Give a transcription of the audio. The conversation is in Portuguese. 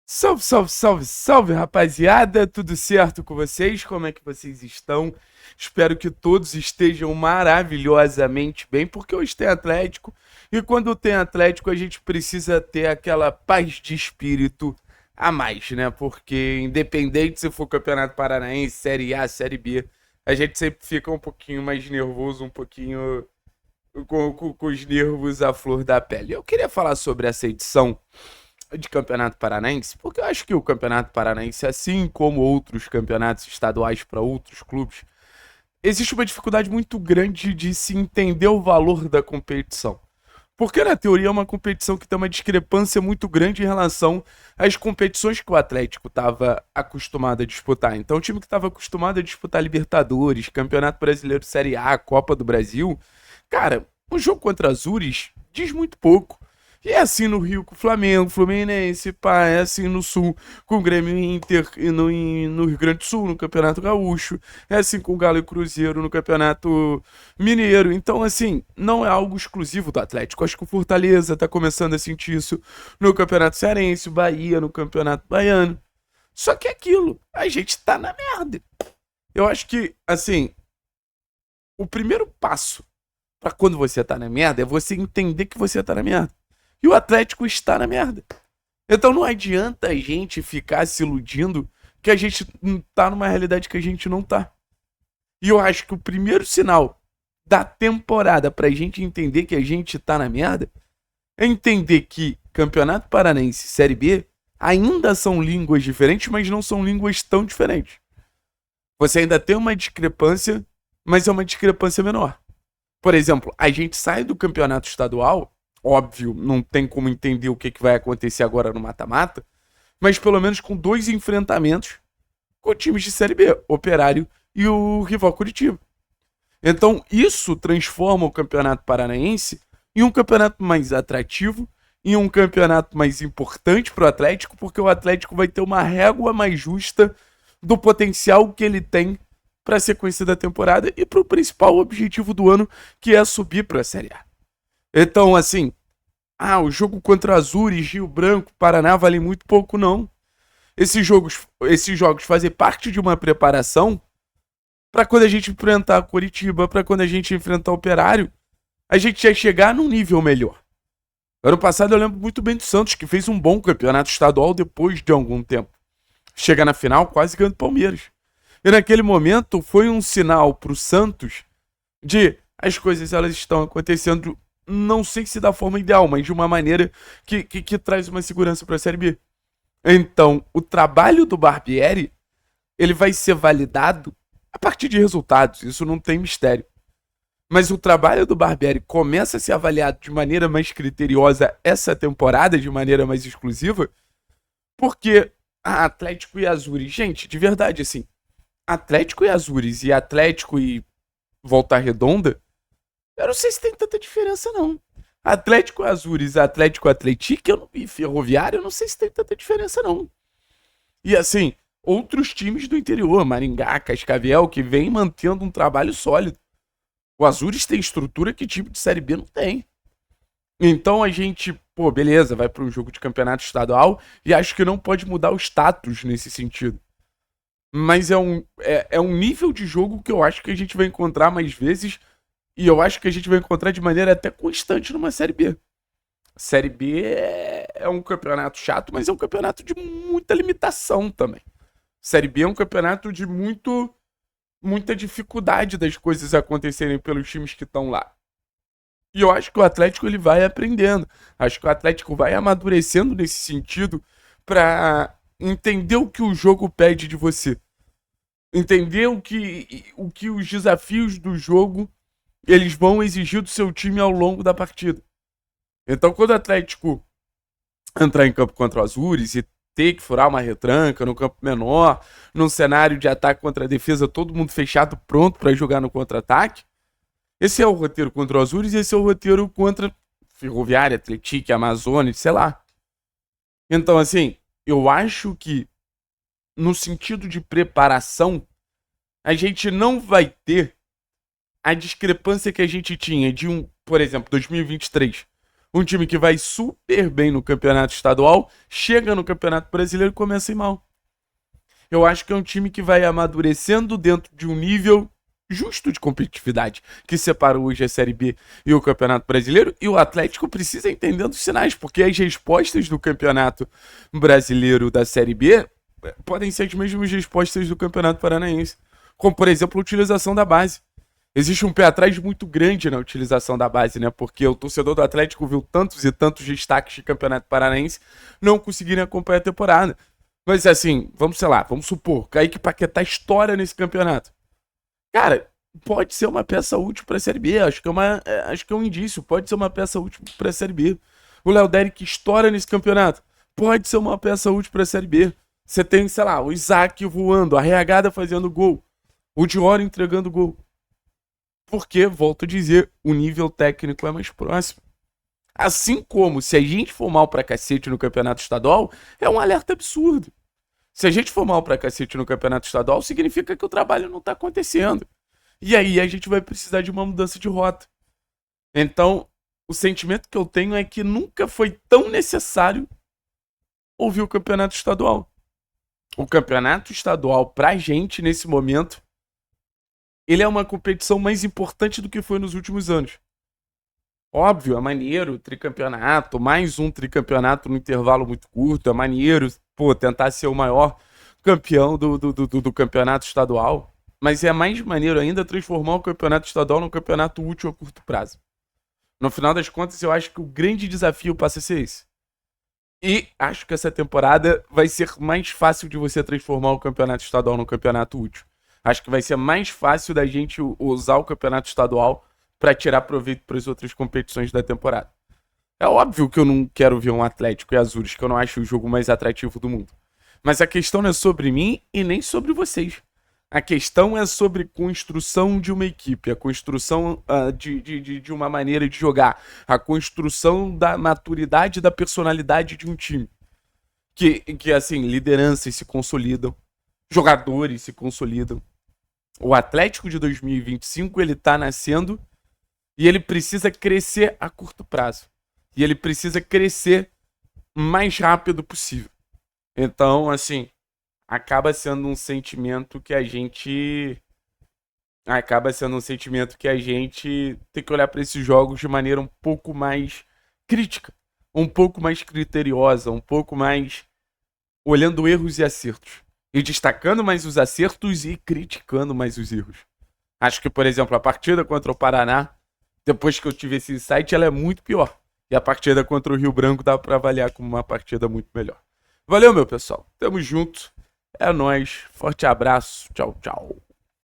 Salve, salve, salve, salve, rapaziada! Tudo certo com vocês? Como é que vocês estão? Espero que todos estejam maravilhosamente bem, porque hoje tem Atlético e quando tem Atlético a gente precisa ter aquela paz de espírito a mais, né? Porque independente se for Campeonato Paranaense, Série A, Série B, a gente sempre fica um pouquinho mais nervoso, um pouquinho com os nervos à flor da pele. Eu queria falar sobre essa edição de Campeonato Paranaense, porque eu acho que o Campeonato Paranaense, assim como outros campeonatos estaduais para outros clubes, existe uma dificuldade muito grande de se entender o valor da competição. Porque, na teoria, é uma competição que tem uma discrepância muito grande em relação às competições que o Atlético estava acostumado a disputar. Então, o time que estava acostumado a disputar Libertadores, Campeonato Brasileiro Série A, Copa do Brasil, cara, um jogo contra Azures diz muito pouco. E é assim no Rio com o Flamengo, Fluminense, pá, é assim no Sul com o Grêmio e Inter e no Rio Grande do Sul, no Campeonato Gaúcho, é assim com o Galo e Cruzeiro no Campeonato Mineiro. Então, assim, não é algo exclusivo do Atlético. Acho que o Fortaleza tá começando a sentir isso no Campeonato Cearense, o Bahia no Campeonato Baiano. Só que é aquilo, a gente tá na merda. Eu acho que, assim, o primeiro passo pra quando você tá na merda é você entender que você tá na merda. E o Atlético está na merda. Então não adianta a gente ficar se iludindo que a gente tá numa realidade que a gente não tá. E eu acho que o primeiro sinal da temporada pra gente entender que a gente tá na merda é entender que Campeonato Paranaense e Série B ainda são línguas diferentes, mas não são línguas tão diferentes. Você ainda tem uma discrepância, mas é uma discrepância menor. Por exemplo, a gente sai do campeonato estadual, óbvio, não tem como entender o que vai acontecer agora no mata-mata, mas pelo menos com dois enfrentamentos com times de Série B, Operário e o rival Curitiba. Então, isso transforma o Campeonato Paranaense em um campeonato mais atrativo, em um campeonato mais importante para o Atlético, porque o Atlético vai ter uma régua mais justa do potencial que ele tem para a sequência da temporada e para o principal objetivo do ano, que é subir para a Série A. Então, assim, o jogo contra Azures, Rio Branco, Paraná vale muito pouco, não. Esses jogos fazem parte de uma preparação para quando a gente enfrentar Curitiba, para quando a gente enfrentar Operário, a gente já chegar num nível melhor. Ano passado eu lembro muito bem do Santos, que fez um bom campeonato estadual depois de algum tempo. Chega na final quase ganhando Palmeiras. E naquele momento foi um sinal para o Santos de as coisas elas estão acontecendo, não sei se da forma ideal, mas de uma maneira que traz uma segurança para a Série B. Então, o trabalho do Barbieri, ele vai ser validado a partir de resultados, isso não tem mistério. Mas o trabalho do Barbieri começa a ser avaliado de maneira mais criteriosa essa temporada, de maneira mais exclusiva, porque Atlético e Azures, gente, de verdade, assim, Atlético e Azures e Atlético e Volta Redonda, eu não sei se tem tanta diferença, não. Atlético Azures, Atlético Atlético e Ferroviário, eu não sei se tem tanta diferença, não. E assim, outros times do interior, Maringá, Cascavel, que vem mantendo um trabalho sólido. O Azures tem estrutura que time de Série B não tem. Então a gente, pô, beleza, vai para um jogo de campeonato estadual e acho que não pode mudar o status nesse sentido. Mas é um nível de jogo que eu acho que a gente vai encontrar mais vezes e eu acho que a gente vai encontrar de maneira até constante numa Série B. Série B é um campeonato chato, mas é um campeonato de muita limitação também. Série B é um campeonato de muita dificuldade das coisas acontecerem pelos times que estão lá. E eu acho que o Atlético ele vai aprendendo. Acho que o Atlético vai amadurecendo nesse sentido para entender o que o jogo pede de você. Entender o que os desafios do jogo eles vão exigir do seu time ao longo da partida. Então, quando o Atlético entrar em campo contra o Azures e ter que furar uma retranca no campo menor, num cenário de ataque contra a defesa, todo mundo fechado, pronto para jogar no contra-ataque, esse é o roteiro contra o Azures e esse é o roteiro contra Ferroviária, Atlético, Amazônia, sei lá. Então, assim, eu acho que no sentido de preparação, a gente não vai ter a discrepância que a gente tinha de por exemplo, 2023. Um time que vai super bem no campeonato estadual, chega no campeonato brasileiro e começa a ir mal. Eu acho que é um time que vai amadurecendo dentro de um nível justo de competitividade, que separa hoje a Série B e o Campeonato Brasileiro, e o Atlético precisa entender os sinais, porque as respostas do Campeonato Brasileiro da Série B podem ser as mesmas respostas do Campeonato Paranaense, como, por exemplo, a utilização da base. Existe um pé atrás muito grande na utilização da base, né? Porque o torcedor do Atlético viu tantos e tantos destaques de Campeonato Paranaense não conseguirem acompanhar a temporada. Mas assim, vamos supor, Kaique Paquetá estoura nesse campeonato. Cara, pode ser uma peça útil para a Série B. Acho que é um indício. Pode ser uma peça útil para a Série B. O Léo Derek estoura nesse campeonato. Pode ser uma peça útil para a Série B. Você tem, sei lá, o Isaac voando, a Arreagada fazendo gol, o Dior entregando gol. Porque, volto a dizer, o nível técnico é mais próximo. Assim como, se a gente for mal pra cacete no campeonato estadual, é um alerta absurdo. Se a gente for mal pra cacete no campeonato estadual, significa que o trabalho não tá acontecendo. E aí a gente vai precisar de uma mudança de rota. Então, o sentimento que eu tenho é que nunca foi tão necessário ouvir o campeonato estadual. O campeonato estadual, pra gente, nesse momento, ele é uma competição mais importante do que foi nos últimos anos. Óbvio, é maneiro, tricampeonato, mais um tricampeonato no intervalo muito curto, é maneiro, tentar ser o maior campeão do campeonato estadual. Mas é mais maneiro ainda transformar o campeonato estadual num campeonato útil a curto prazo. No final das contas, eu acho que o grande desafio passa a ser esse. E acho que essa temporada vai ser mais fácil de você transformar o campeonato estadual num campeonato útil. Acho que vai ser mais fácil da gente usar o campeonato estadual para tirar proveito para as outras competições da temporada. É óbvio que eu não quero ver um Atlético e Azures, que eu não acho o jogo mais atrativo do mundo. Mas a questão não é sobre mim e nem sobre vocês. A questão é sobre construção de uma equipe, a construção de uma maneira de jogar, a construção da maturidade e da personalidade de um time. Que assim, lideranças se consolidam, jogadores se consolidam. O Atlético de 2025, ele tá nascendo e ele precisa crescer a curto prazo. E ele precisa crescer o mais rápido possível. Então, assim, acaba sendo um sentimento que a gente tem que olhar para esses jogos de maneira um pouco mais crítica, um pouco mais criteriosa, um pouco mais olhando erros e acertos. E destacando mais os acertos e criticando mais os erros. Acho que, por exemplo, a partida contra o Paraná, depois que eu tive esse insight, ela é muito pior. E a partida contra o Rio Branco dá para avaliar como uma partida muito melhor. Valeu, meu pessoal. Tamo junto. É nóis. Forte abraço. Tchau, tchau.